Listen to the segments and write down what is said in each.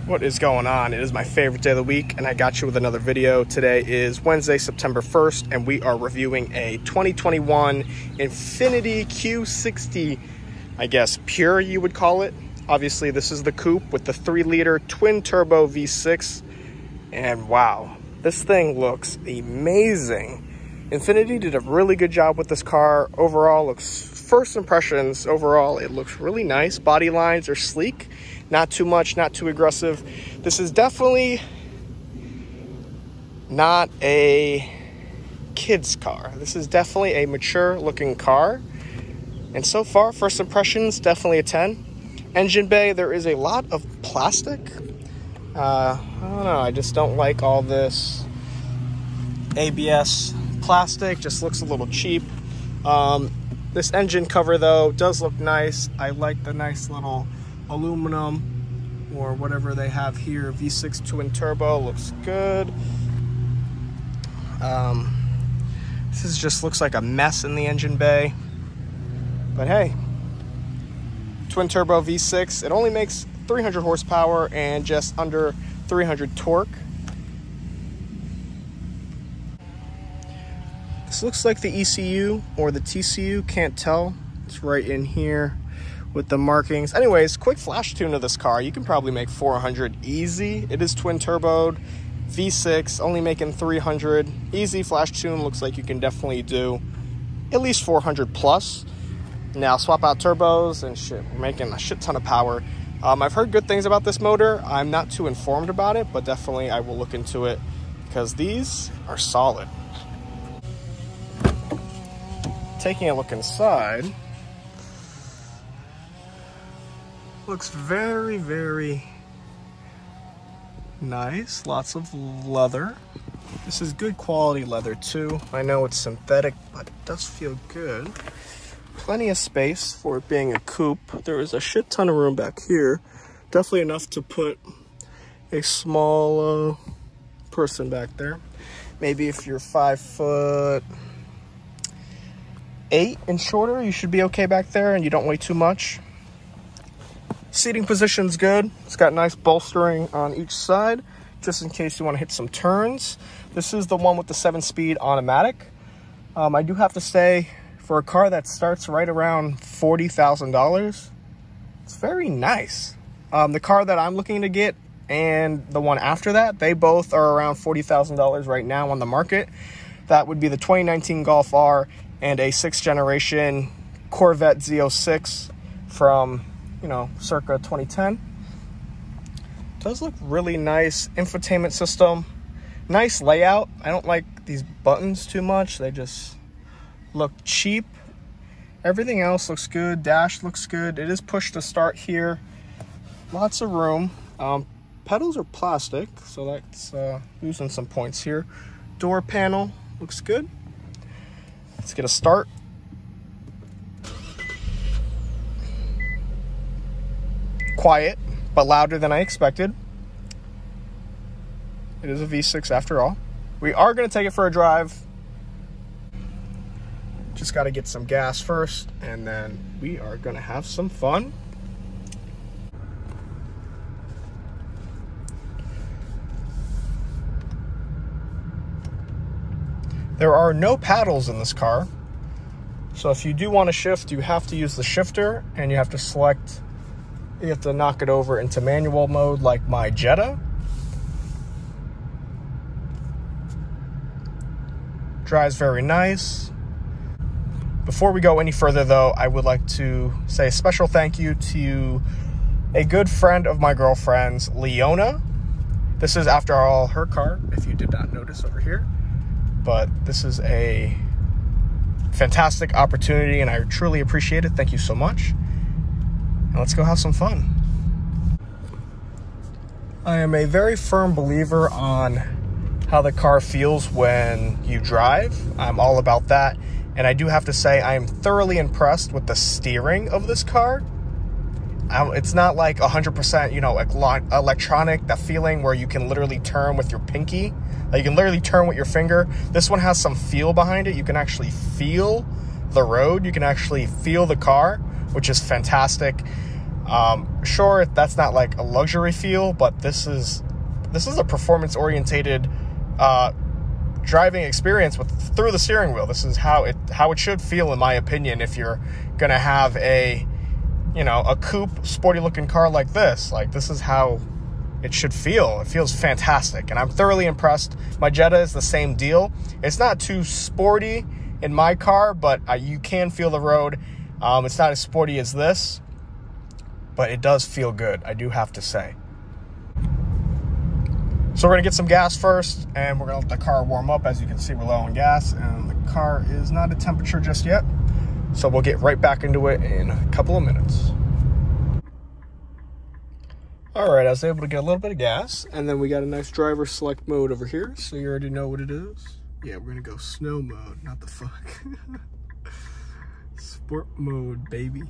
What is going on? It is my favorite day of the week, and I got you with another video. Today is Wednesday, September 1st, and we are reviewing a 2021 Infiniti Q60, I guess pure you would call it. Obviously, this is the coupe with the 3-liter twin-turbo V6, and wow, this thing looks amazing. Infiniti did a really good job with this car. Overall, first impressions, overall, it looks really nice. Body lines are sleek. Not too much, not too aggressive. This is definitely not a kid's car. This is definitely a mature looking car. And so far, first impressions, definitely a 10. Engine bay, there is a lot of plastic. I don't know, I just don't like all this ABS plastic. Just looks a little cheap. This engine cover though does look nice. I like the nice little aluminum or whatever they have here. V6 twin turbo looks good. This just looks like a mess in the engine bay, but hey, twin turbo V6. It only makes 300 horsepower and just under 300 torque. This looks like the ECU or the TCU, can't tell. It's right in here with the markings. Anyways, quick flash tune of this car. You can probably make 400 easy. It is twin turboed, V6, only making 300. Easy flash tune, looks like you can definitely do at least 400 plus. Now swap out turbos and shit, we're making a shit ton of power. I've heard good things about this motor. I'm not too informed about it, but definitely I will look into it because these are solid. Taking a look inside, looks very, very nice. Lots of leather. This is good quality leather too. I know it's synthetic, but it does feel good. Plenty of space for it being a coupe. There is a shit ton of room back here. Definitely enough to put a small person back there. Maybe if you're 5'8" and shorter, you should be okay back there and you don't weigh too much. Seating position's good. It's got nice bolstering on each side, just in case you want to hit some turns. This is the one with the 7-speed automatic. I do have to say, for a car that starts right around $40,000, it's very nice. The car that I'm looking to get and the one after that, they both are around $40,000 right now on the market. That would be the 2019 Golf R and a 6th generation Corvette Z06 from, you know, circa 2010. Does look really nice. Infotainment system, nice layout. I don't like these buttons too much. They just look cheap. Everything else looks good. Dash looks good. It is push to start here. Lots of room. Pedals are plastic, so that's losing some points here. Door panel looks good. Let's get a start. Quiet, but louder than I expected. It is a V6 after all. We are going to take it for a drive. Just got to get some gas first, and then we are going to have some fun. There are no paddles in this car, so if you do want to shift, you have to use the shifter, and you have to select, you have to knock it over into manual mode like my Jetta. Drives very nice. Before we go any further though, I would like to say a special thank you to a good friend of my girlfriend's, Leona. This is, after all, her car, if you did not notice over here. But this is a fantastic opportunity and I truly appreciate it. Thank you so much. And let's go have some fun. I am a very firm believer on how the car feels when you drive. I'm all about that. And I do have to say, I am thoroughly impressed with the steering of this car. It's not like 100%, you know, electronic, that feeling where you can literally turn with your pinky. Like you can literally turn with your finger. This one has some feel behind it. You can actually feel the road. You can actually feel the car, which is fantastic. Sure, that's not like a luxury feel, but this is a performance-orientated driving experience through the steering wheel. This is how it should feel, in my opinion, if you're gonna have a coupe, sporty-looking car like this. Like, this is how it should feel. It feels fantastic, and I'm thoroughly impressed. My Jetta is the same deal. It's not too sporty in my car, but you can feel the road. It's not as sporty as this, but it does feel good, I do have to say. So we're gonna get some gas first, and we're gonna let the car warm up. As you can see, we're low on gas, and the car is not at temperature just yet. So we'll get right back into it in a couple of minutes. All right, I was able to get a little bit of gas, and then we got a nice driver select mode over here, so you already know what it is. Yeah, we're gonna go snow mode, not the fuck. Sport mode, baby.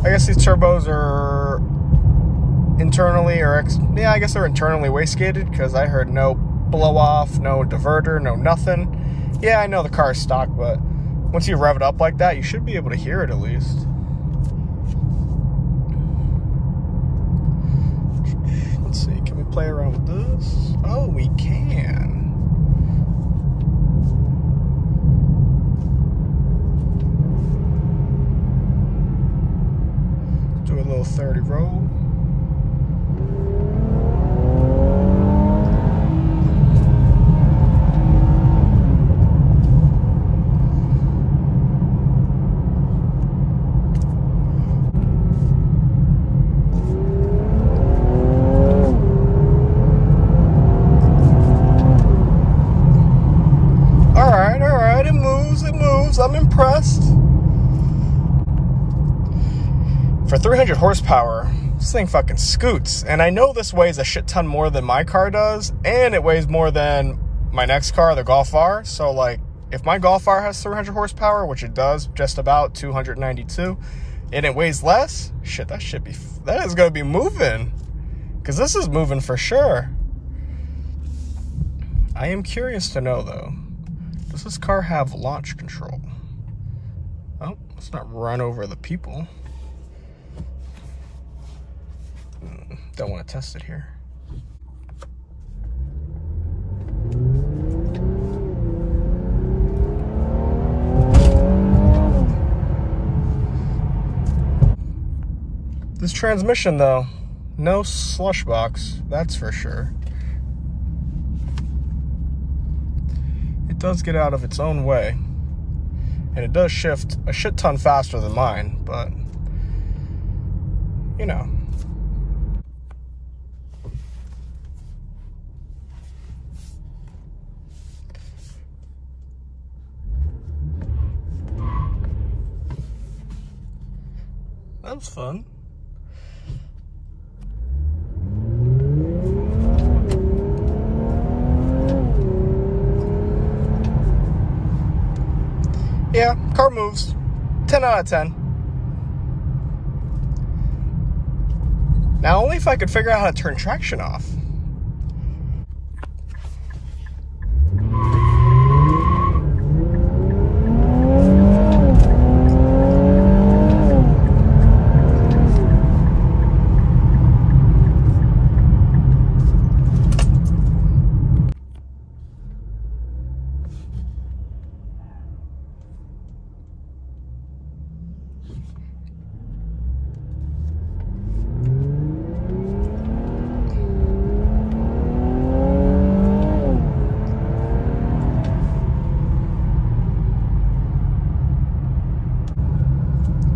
I guess these turbos are internally, I guess they're internally wastegated, because I heard no blow off, no diverter, no nothing. Yeah, I know the car is stock, but once you rev it up like that, you should be able to hear it at least. Let's see, can we play around with this? Oh, we can. Do a little 30 roll. I'm impressed. For 300 horsepower, this thing fucking scoots. And I know this weighs a shit ton more than my car does, and it weighs more than my next car, the Golf R. So, like, if my Golf R has 300 horsepower, which it does, just about 292, and it weighs less, shit, that is gonna be moving. Because this is moving for sure. I am curious to know, though, does this car have launch control? Oh, let's not run over the people. Don't want to test it here. This transmission, though, no slush box, that's for sure. It does get out of its own way, and it does shift a shit ton faster than mine, but you know. That was fun. Yeah, car moves. 10 out of 10. Now, only if I could figure out how to turn traction off.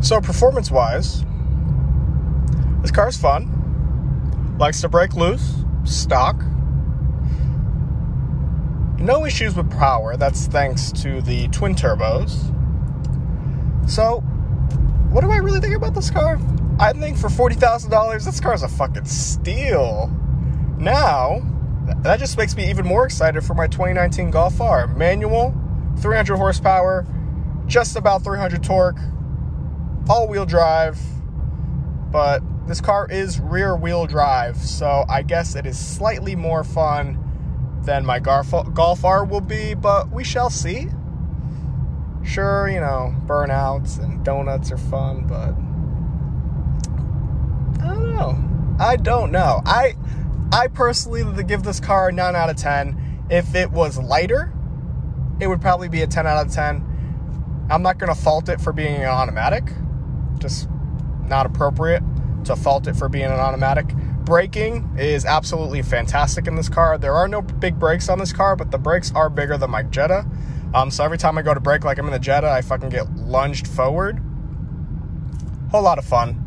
So performance-wise, this car's fun. Likes to break loose. Stock. No issues with power. That's thanks to the twin turbos. So, what do I really think about this car? I think for $40,000, this car is a fucking steal. Now, that just makes me even more excited for my 2019 Golf R. Manual, 300 horsepower, just about 300 torque, all-wheel drive, but this car is rear-wheel drive, so I guess it is slightly more fun than my Golf R will be, but we shall see. Sure, you know, burnouts and donuts are fun, but I don't know. I personally would give this car a 9 out of 10. If it was lighter, it would probably be a 10 out of 10. I'm not going to fault it for being an automatic. Just not appropriate to fault it for being an automatic. Braking is absolutely fantastic in this car. There are no big brakes on this car, but the brakes are bigger than my Jetta. So every time I go to brake like I'm in the Jetta, I fucking get lunged forward. Whole lot of fun.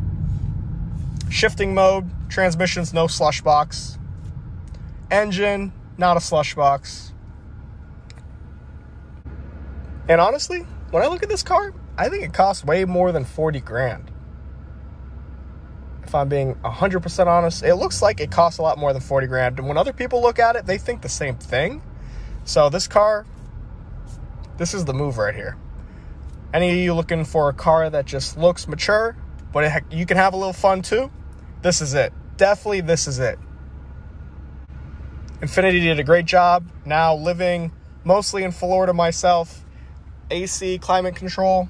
Shifting mode, transmissions, no slush box. Engine, not a slush box. And honestly, when I look at this car, I think it costs way more than 40 grand. If I'm being 100% honest, it looks like it costs a lot more than 40 grand. And when other people look at it, they think the same thing. So this car, this is the move right here. Any of you looking for a car that just looks mature, but you can have a little fun too, this is it. Definitely this is it. Infiniti did a great job. Now living mostly in Florida myself, AC, climate control,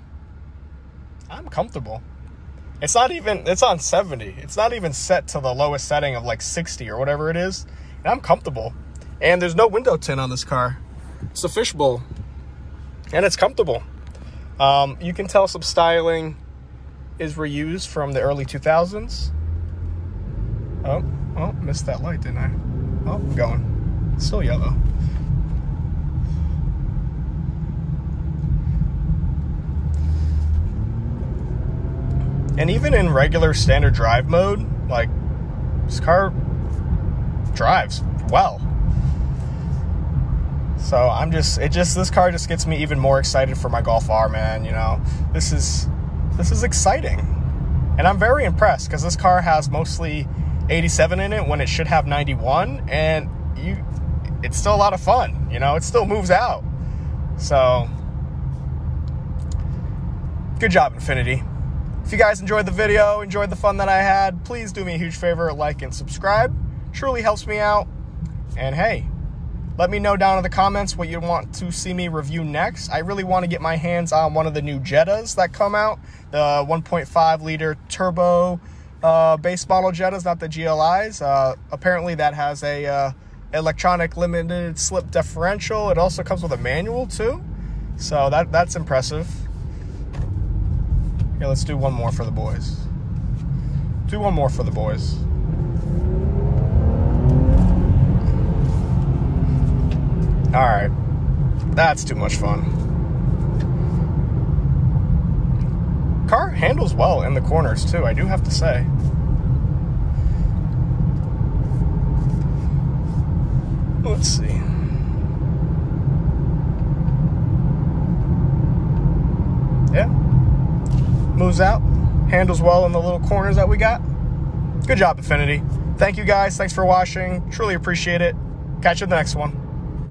I'm comfortable. It's on 70. It's not even set to the lowest setting of like 60 or whatever it is. And I'm comfortable. And there's no window tint on this car. It's a fishbowl. And it's comfortable. You can tell some styling is reused from the early 2000s. Oh, missed that light, didn't I? Oh, I'm going. It's still yellow. And even in regular standard drive mode, like, this car drives well. So this car just gets me even more excited for my Golf R, man. You know, this is exciting. And I'm very impressed because this car has mostly 87 in it when it should have 91, and it's still a lot of fun. You know, it still moves out. So, good job, Infiniti. If you guys enjoyed the video, enjoyed the fun that I had, please do me a huge favor, like and subscribe. Truly helps me out. And hey, let me know down in the comments what you want to see me review next. I really want to get my hands on one of the new Jettas that come out, the 1.5 liter turbo base model Jettas, not the GLIs. Apparently that has a electronic limited slip differential. It also comes with a manual too, so that's impressive. Here, let's do one more for the boys. Do one more for the boys. All right, that's too much fun. Car handles well in the corners too, I do have to say. Let's see. Yeah. Moves out, handles well in the little corners that we got. Good job, Infiniti. Thank you guys. Thanks for watching. Truly appreciate it. Catch you in the next one.